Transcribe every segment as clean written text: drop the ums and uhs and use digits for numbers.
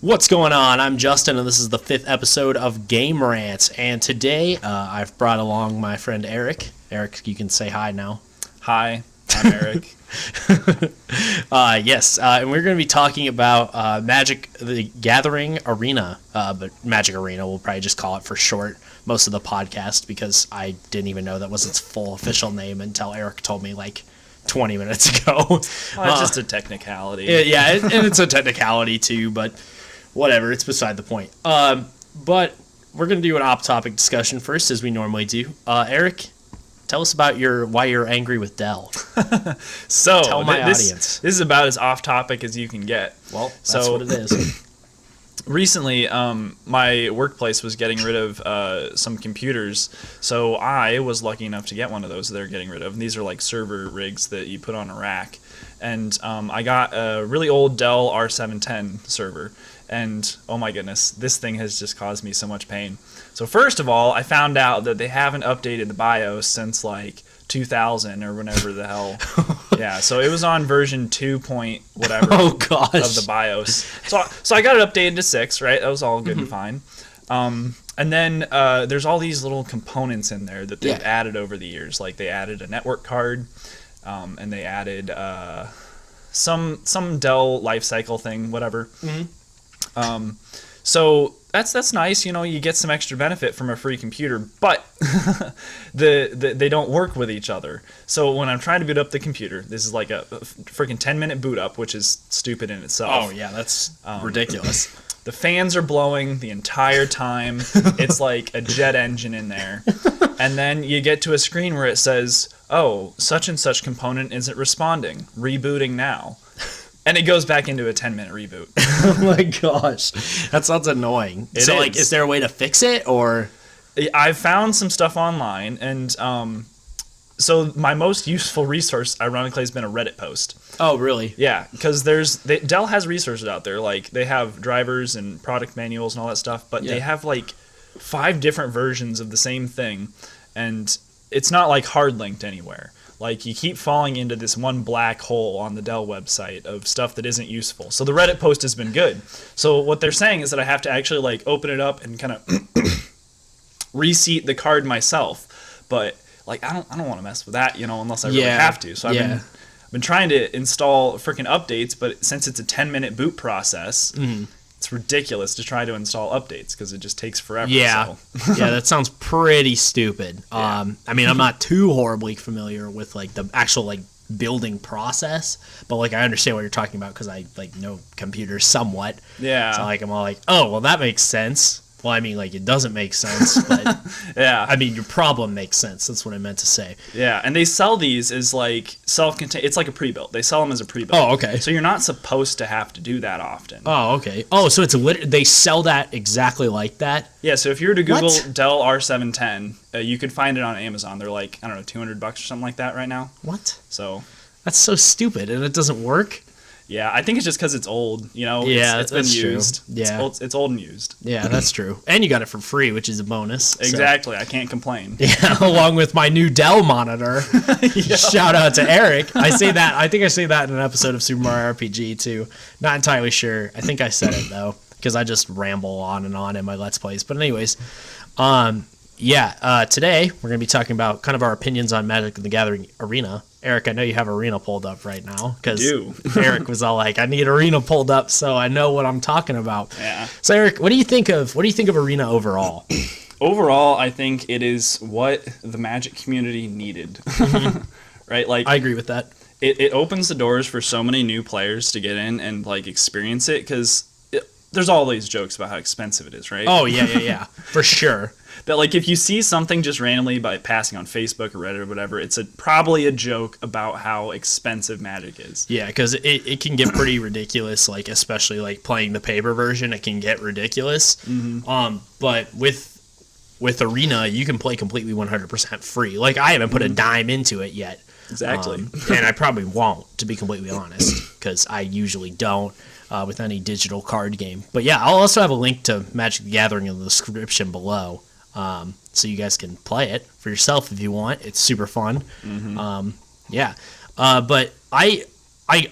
What's going on? I'm Justin, and this is the 5th episode of Game Rants. And today, I've brought along my friend Erik. Erik, you can say hi now. Hi, I'm Erik. Yes, and we're going to be talking about Magic the Gathering Arena, but Magic Arena, we'll probably just call it for short most of the podcast, because I didn't even know that was its full official name until Erik told me like 20 minutes ago. Well, it's just a technicality. Yeah, and it's a technicality too, but whatever, it's beside the point. But we're going to do an off-topic discussion first, as we normally do. Erik, tell us about why you're angry with Dell. So, tell my audience. This is about as off-topic as you can get. Well, that's what it is. Recently, my workplace was getting rid of some computers, so I was lucky enough to get one of those they're getting rid of. And these are like server rigs that you put on a rack. And I got a really old Dell R710 server. And oh my goodness, this thing has just caused me so much pain. So first of all, I found out that they haven't updated the BIOS since like 2000 or whenever the hell. Yeah, so it was on version 2 point whatever Oh gosh. of the BIOS. So I got it updated to 6, right? That was all good and fine. And then there's all these little components in there that they've added over the years. Like they added a network card, and they added some Dell lifecycle thing, whatever. So that's nice, you get some extra benefit from a free computer, but they don't work with each other. So when I'm trying to boot up the computer, this is like a freaking 10-minute boot up, which is stupid in itself. Oh yeah, that's ridiculous. The fans are blowing the entire time. It's like a jet engine in there. And then you get to a screen where it says, oh, such and such component isn't responding. Rebooting now. And it goes back into a 10-minute reboot. Oh my gosh. That sounds annoying. Like, is there a way to fix it, or? I've found some stuff online, and so my most useful resource, ironically, has been a Reddit post. Oh, really? Yeah, because Dell has resources out there. Like, they have drivers and product manuals and all that stuff, but they have, like, 5 different versions of the same thing, and it's not, like, hard-linked anywhere. Like, you keep falling into this one black hole on the Dell website of stuff that isn't useful. So the Reddit post has been good. So what they're saying is that I have to actually, like, open it up and kind of reseat the card myself. But, like, I don't want to mess with that, unless I really have to. So I've been trying to install freaking updates, but since it's a 10-minute boot process, it's ridiculous to try to install updates because it just takes forever. Yeah, yeah, that sounds pretty stupid. Yeah. I mean, I'm not too horribly familiar with like the actual like building process, but like I understand what you're talking about because I like know computers somewhat. Yeah. So like I'm all like, oh, well, that makes sense. Well, I mean, like, it doesn't make sense, but yeah. I mean, your problem makes sense. That's what I meant to say. Yeah, and they sell these as, like, self-contained. It's like a pre-built. They sell them as a pre-built. Oh, okay. So you're not supposed to have to do that often. Oh, okay. Oh, so it's they sell that exactly like that? Yeah, so if you were to Google Dell R710, you could find it on Amazon. They're like, I don't know, $200 or something like that right now. What? So that's so stupid, and it doesn't work? Yeah, I think it's just because it's old, Yeah, it's been used. True. Yeah. It's old and used. Yeah, that's true. And you got it for free, which is a bonus. Exactly, so. I can't complain. Yeah, along with my new Dell monitor. Shout out to Erik. I think I say that in an episode of Super Mario RPG too. Not entirely sure. I think I said it though, because I just ramble on and on in my Let's Plays. But anyways, today we're going to be talking about kind of our opinions on Magic the Gathering Arena. Erik, I know you have Arena pulled up right now because Erik was all like, "I need Arena pulled up so I know what I'm talking about." Yeah. So Erik, what do you think of Arena overall? Overall, I think it is what the Magic community needed. Right? Like, I agree with that. It opens the doors for so many new players to get in and like experience it because there's all these jokes about how expensive it is, right? Oh yeah, for sure. That like if you see something just randomly by passing on Facebook or Reddit or whatever, it's probably a joke about how expensive Magic is. Yeah, because it can get pretty ridiculous, like especially like playing the paper version, it can get ridiculous. But with Arena, you can play completely 100% free. Like I haven't put a dime into it yet. Exactly. And I probably won't, to be completely honest, because I usually don't with any digital card game. But yeah, I'll also have a link to Magic the Gathering in the description below. So you guys can play it for yourself if you want. It's super fun. But I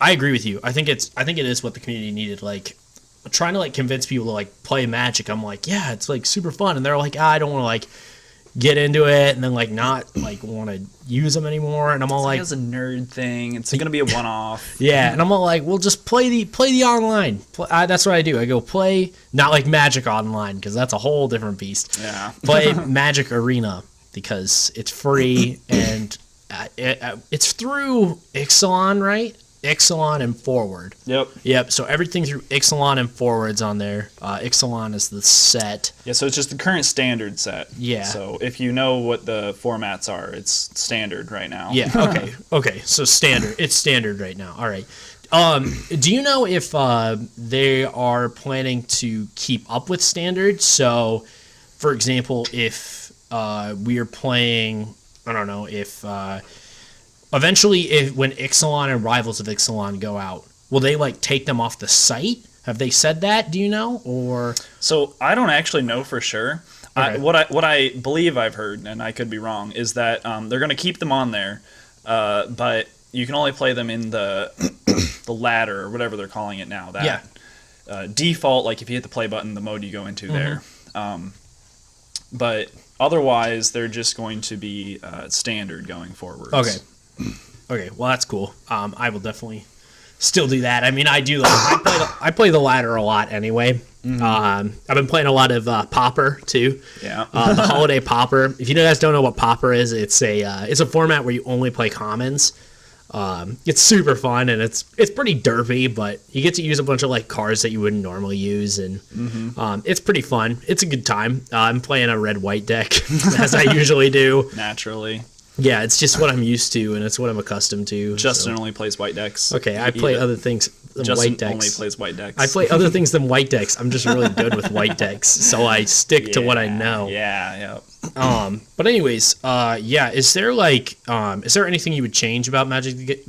agree with you. I think it is what the community needed. Like trying to like convince people to like play Magic. I'm like, yeah, it's like super fun, and they're like, I don't want to like get into it, and then like not like want to use them anymore. And I'm all like, it's a nerd thing. It's gonna be a one-off. yeah, and I'm all like, well, just play the online. That's what I do. I go play, not like Magic Online, because that's a whole different beast. Yeah. Play Magic Arena because it's free, and it's through Ixalan, right? Ixalan and Forward. Yep. So everything through Ixalan and Forward's on there. Ixalan is the set. Yeah, so it's just the current standard set. Yeah. So if you know what the formats are, it's standard right now. Yeah. Okay. Okay. So standard. It's standard right now. All right. Do you know if they are planning to keep up with standard? So, for example, if we are playing, I don't know, if eventually, when Ixalan and Rivals of Ixalan go out, will they like take them off the site? Have they said that? Do you know? Or so I don't actually know for sure. Okay. What I believe I've heard, and I could be wrong, is that they're going to keep them on there, but you can only play them in the the ladder or whatever they're calling it now. That default, like if you hit the play button, the mode you go into there. But otherwise, they're just going to be standard going forward. okay. Okay, well that's cool. I will definitely still do that. I mean, I do. Like, I play the ladder a lot anyway. I've been playing a lot of Popper too. Yeah. The Holiday Popper. If you guys don't know what Popper is, it's a format where you only play commons. It's super fun, and it's pretty derpy, but you get to use a bunch of like cards that you wouldn't normally use, and it's pretty fun. It's a good time. I'm playing a red-white deck as I usually do. Naturally. Yeah, it's just what I'm used to, and it's what I'm accustomed to. Justin only plays white decks. Okay, I play other things than Justin white decks. only plays white decks. I play other things than white decks. I'm just really good with white decks, so I stick to what I know. Yeah, yeah. But anyways, is there anything you would change about Magic the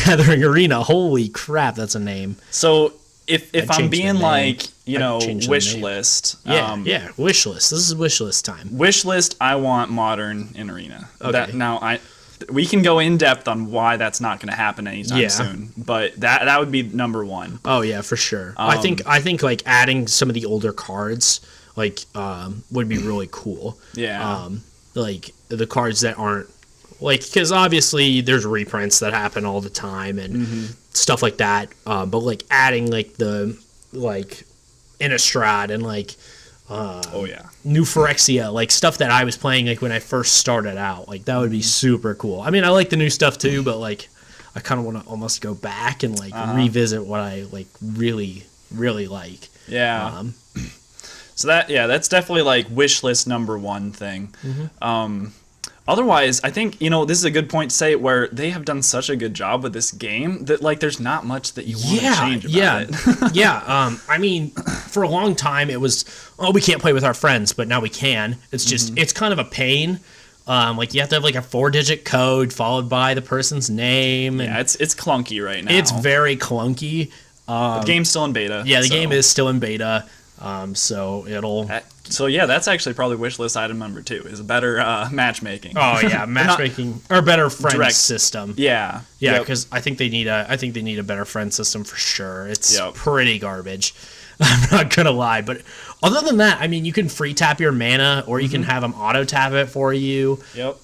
Gathering Arena? Holy crap, that's a name. So if I'm being like, wish name. list. Yeah, wish list. This is wish list time. Wish list, I want Modern in Arena. Okay. We can go in depth on why that's not going to happen anytime soon, but that would be number one. Oh yeah, for sure. I think like adding some of the older cards would be really cool. Yeah. Like the cards that aren't because obviously there's reprints that happen all the time and stuff like that. But like adding like the Innistrad and New Phyrexia, like stuff that I was playing like when I first started out, like that would be super cool. I mean, I like the new stuff too, but like I kind of want to almost go back and revisit what I like really like. Yeah. So that's definitely like wish list number one thing. Otherwise, I think, this is a good point to say where they have done such a good job with this game that like there's not much that you want to change about it. I mean, for a long time it was, we can't play with our friends, but now we can. It's just it's kind of a pain. Like you have to have like a 4-digit code followed by the person's name. Yeah, it's clunky right now. It's very clunky. The game's still in beta. Yeah, the game is still in beta. So it'll. So yeah, that's actually probably wish list item number 2 is better matchmaking. Oh yeah, matchmaking or better friend direct system. Yeah, because I think they need a better friend system for sure. It's pretty garbage. I'm not gonna lie, but other than that, I mean, you can free tap your mana, or you can have them auto tap it for you. Yep.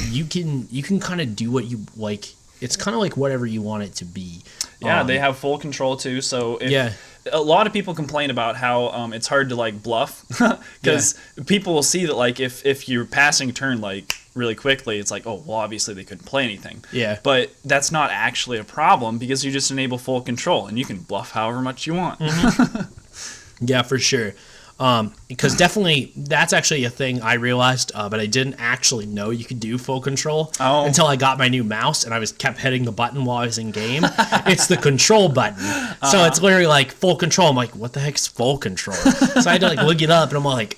You can kind of do what you like. It's kind of like whatever you want it to be. Yeah, they have full control too. So a lot of people complain about how it's hard to like bluff because people will see that like if you're passing a turn like really quickly, it's like, oh well, obviously they couldn't play anything. Yeah. But that's not actually a problem because you just enable full control and you can bluff however much you want. Yeah, for sure. Because definitely that's actually a thing I realized, but I didn't actually know you could do full control until I got my new mouse and I kept hitting the button while I was in game. It's the control button, so it's literally like full control. I'm like, what the heck is full control? So I had to like look it up, and I'm like,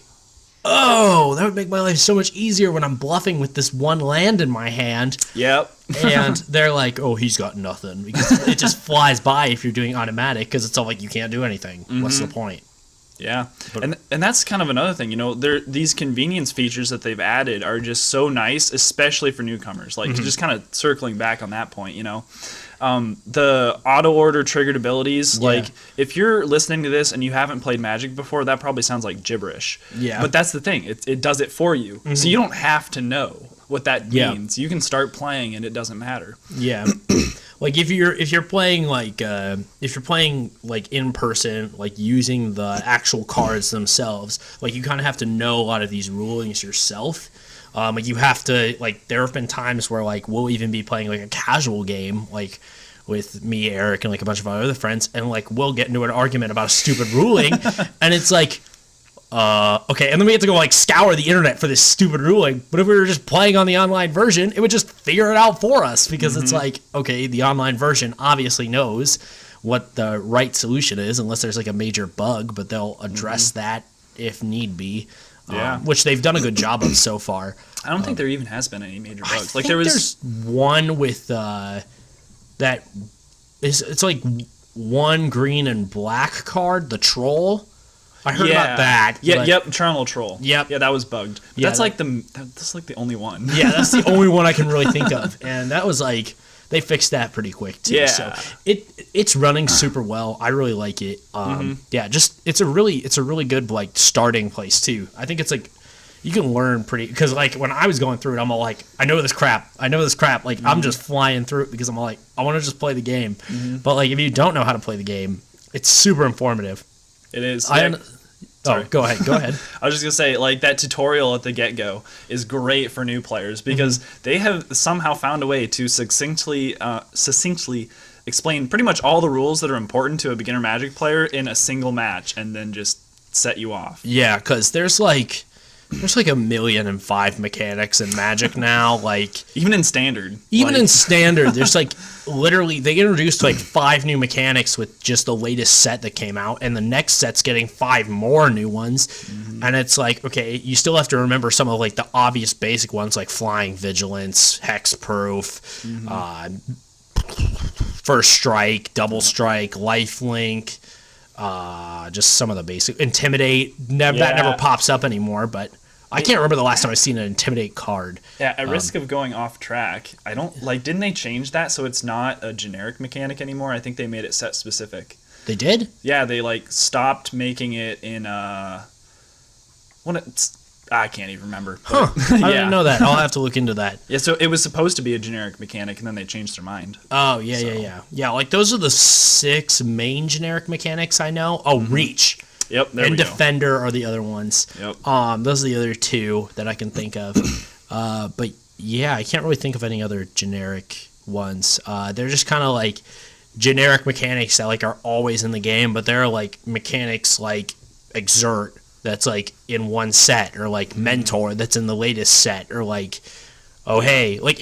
oh, that would make my life so much easier when I'm bluffing with this one land in my hand. Yep. And they're like, oh, he's got nothing because it just flies by if you're doing automatic because it's all like you can't do anything. What's the point? Yeah, and that's kind of another thing, these convenience features that they've added are just so nice, especially for newcomers. Like just kind of circling back on that point, The auto order triggered abilities, Yeah. like if you're listening to this and you haven't played Magic before, that probably sounds like gibberish. Yeah. But that's the thing; it does it for you, so you don't have to know what that means. You can start playing and it doesn't matter. Yeah. Like if you're playing like in person, like using the actual cards themselves, like you kind of have to know a lot of these rulings yourself. Like you have to, like, there have been times where like we'll even be playing like a casual game like with me, Eric, and like a bunch of our other friends, and like we'll get into an argument about a stupid ruling, and it's like, okay, and then we have to go like scour the internet for this stupid ruling. But if we were just playing on the online version, it would just figure it out for us, because it's like, okay, the online version obviously knows what the right solution is, unless there's like a major bug, but they'll address that if need be. Yeah. Which they've done a good job of so far. I don't think there even has been any major bugs. I Like think there was there's one with that is, it's like one green and black card, the troll. I heard about that. Yeah, but- yep, Eternal Troll. Yep. Yeah, that was bugged. But Yeah, that's like the only one. Yeah, that's the only one I can really think of, and that was like they fixed that pretty quick too. Yeah. So it's running super well. I really like it. Yeah, just it's a really good like starting place too. I think it's like you can learn pretty, because like when I was going through it, I'm all like, I know this crap. Like I'm just flying through it because I'm all like, I want to just play the game. But like if you don't know how to play the game, it's super informative. It is. Oh, go ahead. I was just gonna say, like, that tutorial at the get-go is great for new players because they have somehow found a way to succinctly explain pretty much all the rules that are important to a beginner Magic player in a single match, and then just set you off. Yeah, because there's like 1,000,005 mechanics in Magic now. Like Even in Standard. in Standard, there's like literally they introduced like 5 new mechanics with just the latest set that came out, and the next set's getting 5 more new ones. And it's like, okay, you still have to remember some of like the obvious basic ones like Flying Vigilance, Hexproof, First Strike, Double Strike, Lifelink. Just some of the basic Intimidate. That never pops up anymore, but I can't remember the last time I've seen an Intimidate card. Yeah, at risk of going off track, I don't like. Didn't they change that so it's not a generic mechanic anymore? I think they made it set specific. They did? Yeah, they like stopped making it in I can't even remember. Huh. I didn't know that. I'll have to look into that. Yeah, so it was supposed to be a generic mechanic, and then they changed their mind. Oh, yeah. Yeah, like those are the 6 main generic mechanics I know. Oh, Reach. Yep, there and we go. Defender are the other ones. Yep. Those are the other 2 that I can think of. But yeah, I can't really think of any other generic ones. They're just kind of like generic mechanics that like are always in the game, but there are like mechanics like Exert that's like in one set, or like Mentor that's in the latest set, or like, oh hey, like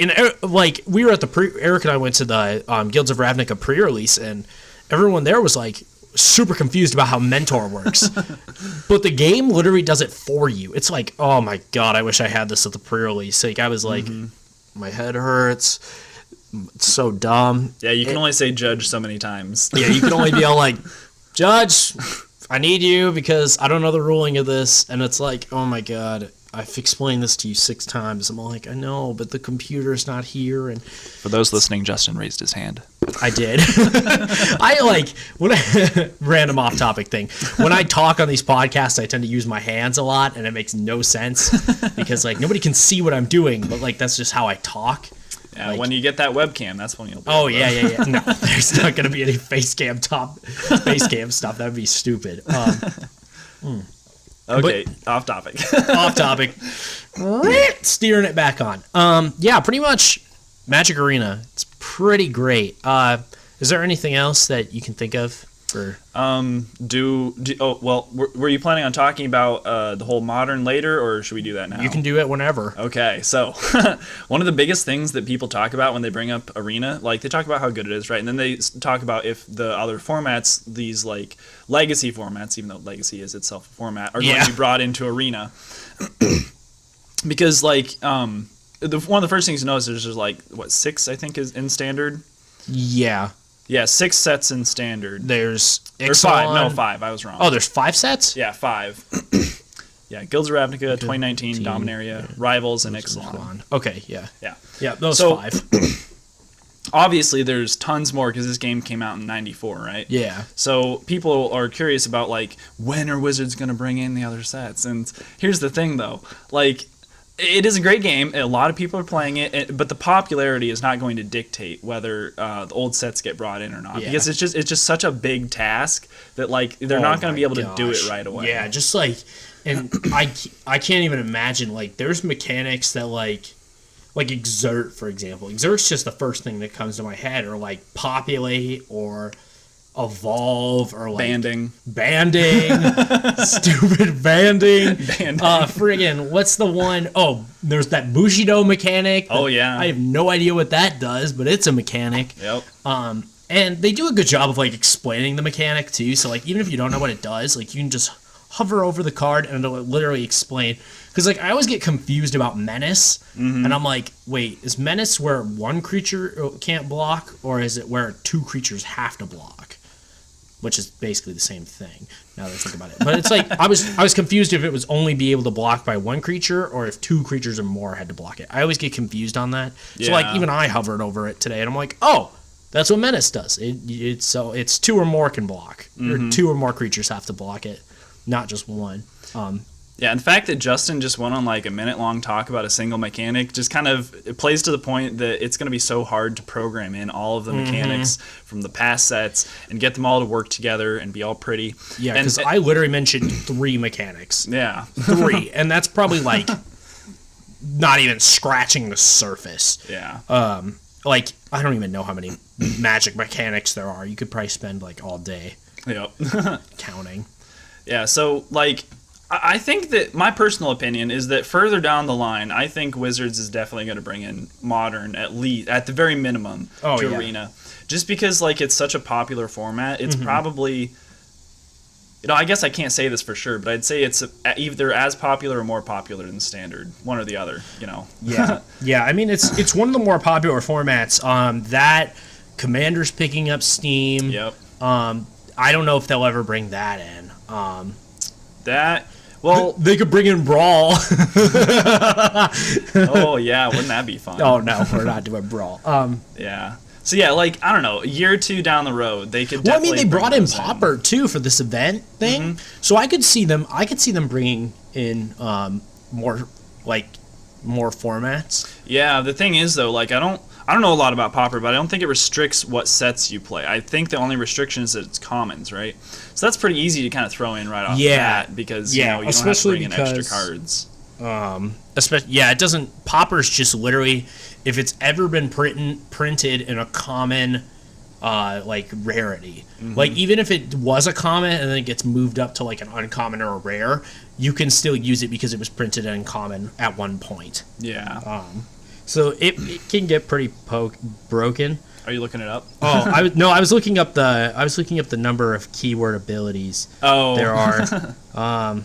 we were at the Erik and I went to the Guilds of Ravnica pre-release, and everyone there was like super confused about how Mentor works. But the game literally does it for you. It's like, oh my god, I wish I had this at the pre-release. Like I was like, my head hurts. It's so dumb. Yeah, you can only say judge so many times. Yeah, you can only be all like, Judge, I need you because I don't know the ruling of this. And it's like, oh my god, I've explained this to you 6 times. I'm all like, I know, but the computer's not here. And For those listening, Justin raised his hand. I did. I like, random off topic thing. When I talk on these podcasts, I tend to use my hands a lot, and it makes no sense because like nobody can see what I'm doing, but like that's just how I talk. Yeah, Like, when you get that webcam, that's when you'll be oh able to- yeah. No, there's not gonna be any face cam stuff. That would be stupid. Okay, off topic. Off topic. Steering it back on. Yeah, pretty much Magic Arena. It's pretty great. Is there anything else that you can think of? For were you planning on talking about the whole modern later, or should we do that now? You can do it whenever. Okay, so one of the biggest things that people talk about when they bring up Arena, like they talk about how good it is, right? And then they talk about if the other formats, these like legacy formats, even though legacy is itself a format, are going to be brought into Arena. Because like one of the first things to notice is there's like 6 I think is in Standard. Yeah. Yeah, 6 sets in Standard. There's Or 5. No, 5. I was wrong. Oh, there's 5 sets? Yeah, 5. Yeah, Guilds of Ravnica, 2019, Dominaria, Rivals, and Ixalan. Okay, yeah. Yeah. Yeah, those So- 5. obviously there's tons more because this game came out in 94, right? Yeah. So people are curious about, like, when are Wizards going to bring in the other sets? And here's the thing, though. Like, it is a great game. A lot of people are playing it, but the popularity is not going to dictate whether the old sets get brought in or not. Yeah. Because it's just such a big task that, like, they're not going to be able to do it right away. Yeah, just like, and I can't even imagine, like, there's mechanics that, like Exert, for example. Exert's just the first thing that comes to my head, or like Populate, or Evolve, or like banding, stupid banding. Friggin', what's the one? Oh, there's that Bushido mechanic. Oh yeah, I have no idea what that does, but it's a mechanic. Yep. And they do a good job of like explaining the mechanic too. So like even if you don't know what it does, like you can just hover over the card and it'll literally explain. Because like I always get confused about Menace, and I'm like, wait, is Menace where one creature can't block, or is it where two creatures have to block? Which is basically the same thing, now that I think about it. But it's like, I was confused if it was only be able to block by one creature, or if two creatures or more had to block it. I always get confused on that. Yeah. So like, even I hovered over it today, and I'm like, oh, that's what Menace does. It's two or more can block, or two or more creatures have to block it, not just one. Yeah, and the fact that Justin just went on like a minute-long talk about a single mechanic just kind of it plays to the point that it's going to be so hard to program in all of the mechanics from the past sets and get them all to work together and be all pretty. Yeah, because I literally mentioned 3 mechanics. Yeah. 3, and that's probably like not even scratching the surface. Yeah. Like, I don't even know how many Magic mechanics there are. You could probably spend like all day counting. Yeah, so like I think that my personal opinion is that further down the line, I think Wizards is definitely going to bring in Modern, at the very minimum, to Arena. Just because like it's such a popular format, it's probably, I guess I can't say this for sure, but I'd say it's either as popular or more popular than Standard, one or the other, Yeah, yeah. I mean, it's one of the more popular formats. That Commander's picking up steam. Yep. I don't know if they'll ever bring that in. Well, they could bring in Brawl. Oh yeah, wouldn't that be fun? Oh no, we're not doing Brawl. Yeah. So yeah, like I don't know, a year or two down the road, they could. Well, I mean, they brought in Pauper too for this event thing, so I could see them bringing in more formats. Yeah, the thing is though, like I don't know a lot about Pauper, but I don't think it restricts what sets you play. I think the only restriction is that it's commons, right? So that's pretty easy to kind of throw in right off the bat because you don't have to bring in extra cards. It doesn't. Pauper's just literally, if it's ever been printed in a common, like rarity, like even if it was a common and then it gets moved up to like an uncommon or a rare, you can still use it because it was printed in common at one point. Yeah. So it can get pretty broken. Are you looking it up? Oh, I was looking up the number of keyword abilities. Oh, there are. I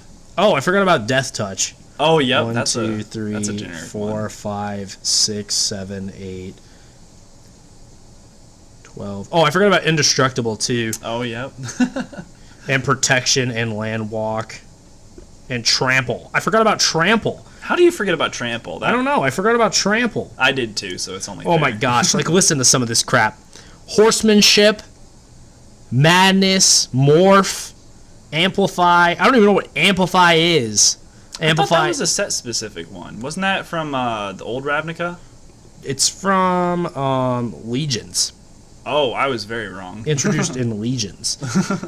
forgot about Death Touch. Oh, yep. 1, that's 2, 3, that's a generic 4, one. 5, 6, 7, 8, 12. Oh, I forgot about Indestructible too. Oh, yep. And Protection and Land Walk and Trample. I forgot about Trample. How do you forget about Trample? I don't know. I forgot about Trample. I did too, so it's only fair. My gosh. Like, listen to some of this crap. Horsemanship, Madness, Morph, Amplify. I don't even know what Amplify is. Amplify. I thought that was a set-specific one. Wasn't that from the old Ravnica? It's from Legions. Oh, I was very wrong. Introduced in Legions.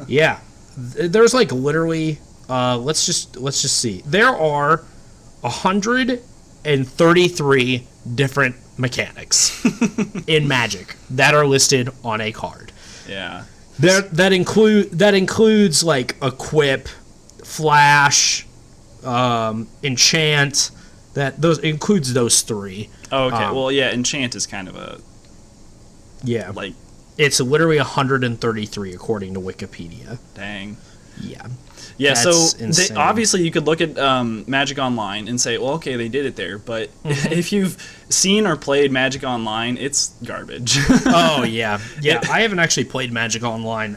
Yeah. There's like literally, let's just see. There are 133 different mechanics in Magic that are listed on a card. Yeah. That includes like Equip, Flash, Enchant. Those includes those 3. Oh, okay. Well, yeah, Enchant is kind of a like it's literally 133 according to Wikipedia. Dang. Yeah. Yeah, so obviously you could look at Magic Online and say, well, okay, they did it there, but if you've seen or played Magic Online, it's garbage. Oh, yeah. Yeah, I haven't actually played Magic Online,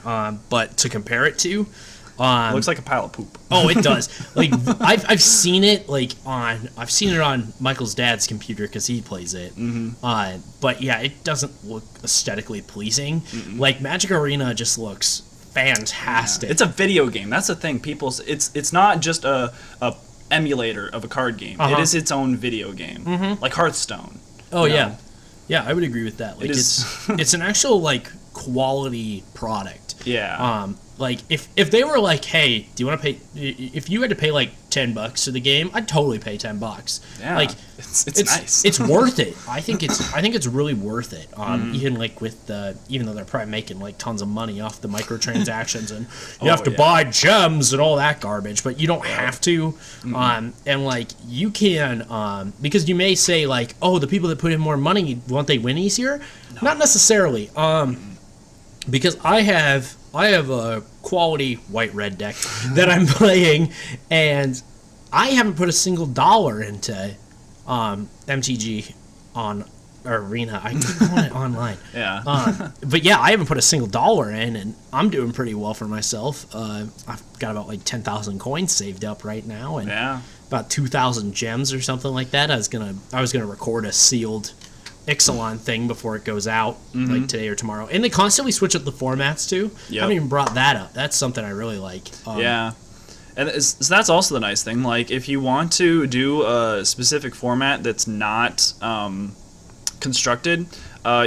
but to compare it to, Looks like a pile of poop. Oh, it does. Like I've seen it on Michael's dad's computer because he plays it. But yeah, it doesn't look aesthetically pleasing. Like Magic Arena just looks fantastic. Yeah. It's a video game. That's the thing. It's not just a emulator of a card game. It is its own video game, like Hearthstone. Oh yeah, I would agree with that. Like it's an actual like quality product. Yeah. Like if they were like, hey, do you want to pay? If you had to pay like $10 for the game, I'd totally pay $10. Yeah. Like it's nice. It's worth it. I think it's really worth it. Even like with even though they're probably making like tons of money off the microtransactions and you have to buy gems and all that garbage, but you don't have to. And like you can because you may say like, oh, the people that put in more money, won't they win easier? No. Not necessarily. Because I have a quality white-red deck that I'm playing, and I haven't put a single dollar into MTG or Arena. I keep calling it online. Yeah. But yeah, I haven't put a single dollar in, and I'm doing pretty well for myself. I've got about like 10,000 coins saved up right now, and about 2,000 gems or something like that. I was gonna record a sealed Ixalan thing before it goes out, like today or tomorrow. And they constantly switch up the formats too. I haven't even brought that up. That's something I really like. Yeah. And so that's also the nice thing. Like, if you want to do a specific format that's not constructed,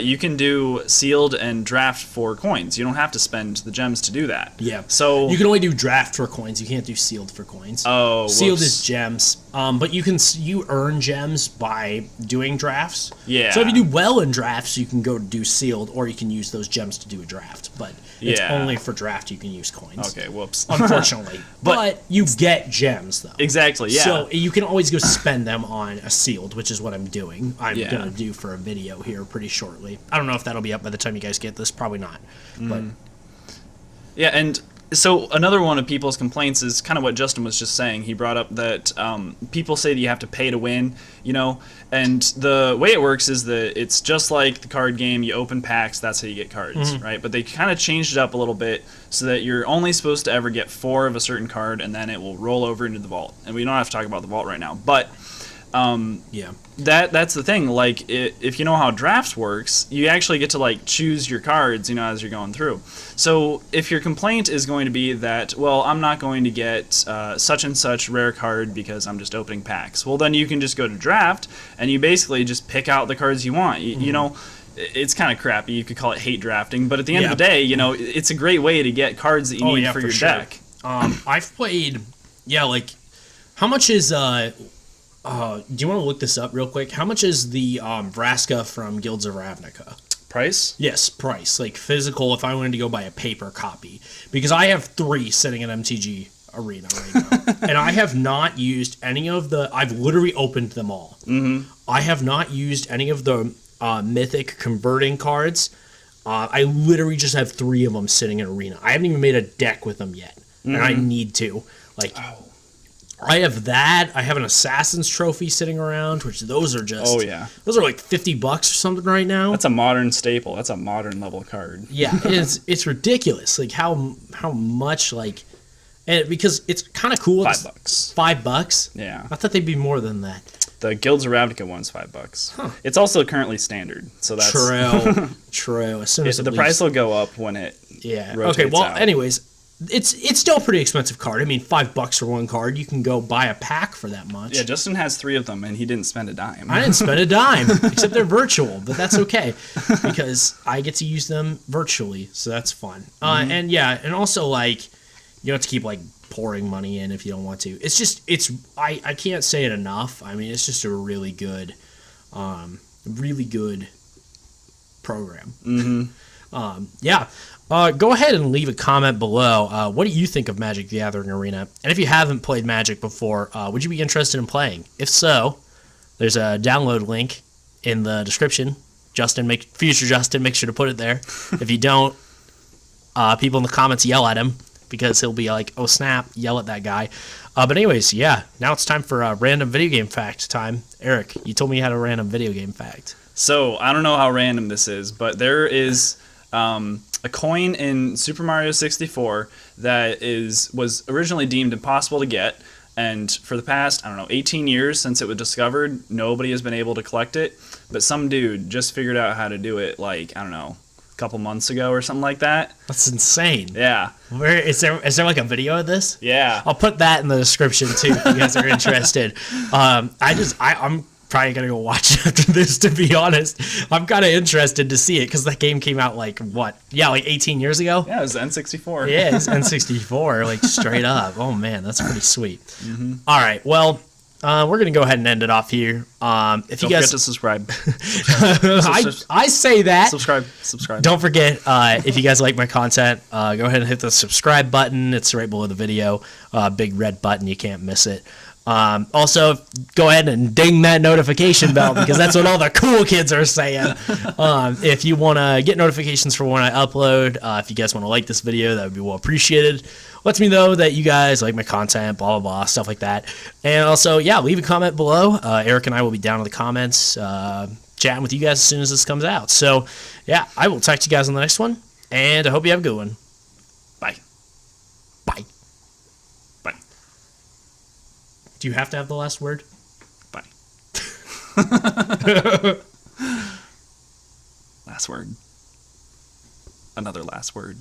you can do sealed and draft for coins. You don't have to spend the gems to do that. Yeah. So you can only do draft for coins. You can't do sealed for coins. Oh, sealed is gems. But you earn gems by doing drafts. Yeah. So if you do well in drafts, you can go do sealed, or you can use those gems to do a draft. But it's only for draft you can use coins. Okay, whoops. Unfortunately. but you get gems, though. Exactly, yeah. So you can always go spend them on a sealed, which is what I'm doing. I'm going to do for a video here pretty shortly. I don't know if that'll be up by the time you guys get this. Probably not. But yeah, and so another one of people's complaints is kind of what Justin was just saying. He brought up that people say that you have to pay to win, and the way it works is that it's just like the card game. You open packs, that's how you get cards, right? But they kind of changed it up a little bit so that you're only supposed to ever get 4 of a certain card, and then it will roll over into the vault. And we don't have to talk about the vault right now, but that's the thing. Like, if you know how drafts works, you actually get to like choose your cards, as you're going through. So if your complaint is going to be that, well, I'm not going to get such and such rare card because I'm just opening packs, well, then you can just go to draft and you basically just pick out the cards you want. You know, it's kind of crappy. You could call it hate drafting, but at the end of the day, it's a great way to get cards that you need for your deck. I've played, like, how much is do you want to look this up real quick? How much is the Vraska from Guilds of Ravnica? Price? Yes, price. Like physical, if I wanted to go buy a paper copy. Because I have 3 sitting in MTG Arena right now. And I have not used any of I've literally opened them all. I have not used any of the mythic converting cards. I literally just have 3 of them sitting in Arena. I haven't even made a deck with them yet. And I need to. Like... I have that. I have an Assassin's Trophy sitting around, which those are just... Oh, yeah. Those are like $50 or something right now. That's a modern staple. That's a modern level card. Yeah, it's ridiculous. Like, how much, like... And because it's kind of cool. $5. $5? Yeah. I thought they'd be more than that. The Guilds of Ravnica one's $5. Huh. It's also currently standard, so that's... True. As soon as the price will go up when it rotates Okay, well, out. anyways... It's still a pretty expensive card. I mean, $5 for one card. You can go buy a pack for that much. Yeah, Justin has 3 of them, and he didn't spend a dime. I didn't spend a dime, except they're virtual, but that's okay because I get to use them virtually, so that's fun. And also like you don't have to keep like pouring money in if you don't want to. It's just I can't say it enough. I mean, it's just a really good program. Go ahead and leave a comment below. What do you think of Magic the Gathering Arena? And if you haven't played Magic before, would you be interested in playing? If so, there's a download link in the description. Future Justin, make sure to put it there. If you don't, people in the comments yell at him because he'll be like, oh snap, yell at that guy. But anyways, now it's time for random video game fact time. Eric, you told me you had a random video game fact. So, I don't know how random this is, but there is a coin in Super Mario 64 that was originally deemed impossible to get. And for the past, 18 years since it was discovered, nobody has been able to collect it. But some dude just figured out how to do it, like, a couple months ago or something like that. That's insane. Yeah. Where is there like a video of this? Yeah. I'll put that in the description too if you guys are interested. I'm probably gonna go watch it after this, to be honest. I'm kind of interested to see it because that game came out like 18 years ago. Yeah, it was N64. Yeah, it's N64, like straight up. Oh man, that's pretty sweet. All right, well, we're gonna go ahead and end it off here. If Don't you guys forget to subscribe. I say that. Subscribe. Don't forget, if you guys like my content, go ahead and hit the subscribe button. It's right below the video. Big red button. You can't miss it. Also, go ahead and ding that notification bell because that's what all the cool kids are saying. If you want to get notifications for when I upload, if you guys want to like this video, that would be well appreciated. Lets me know that you guys like my content, blah, blah, blah, stuff like that. And also, yeah, leave a comment below. Eric and I will be down in the comments chatting with you guys as soon as this comes out. So, yeah, I will talk to you guys on the next one, and I hope you have a good one. Bye. Bye. Bye. Do you have to have the last word? Bye. Last word. Another last word.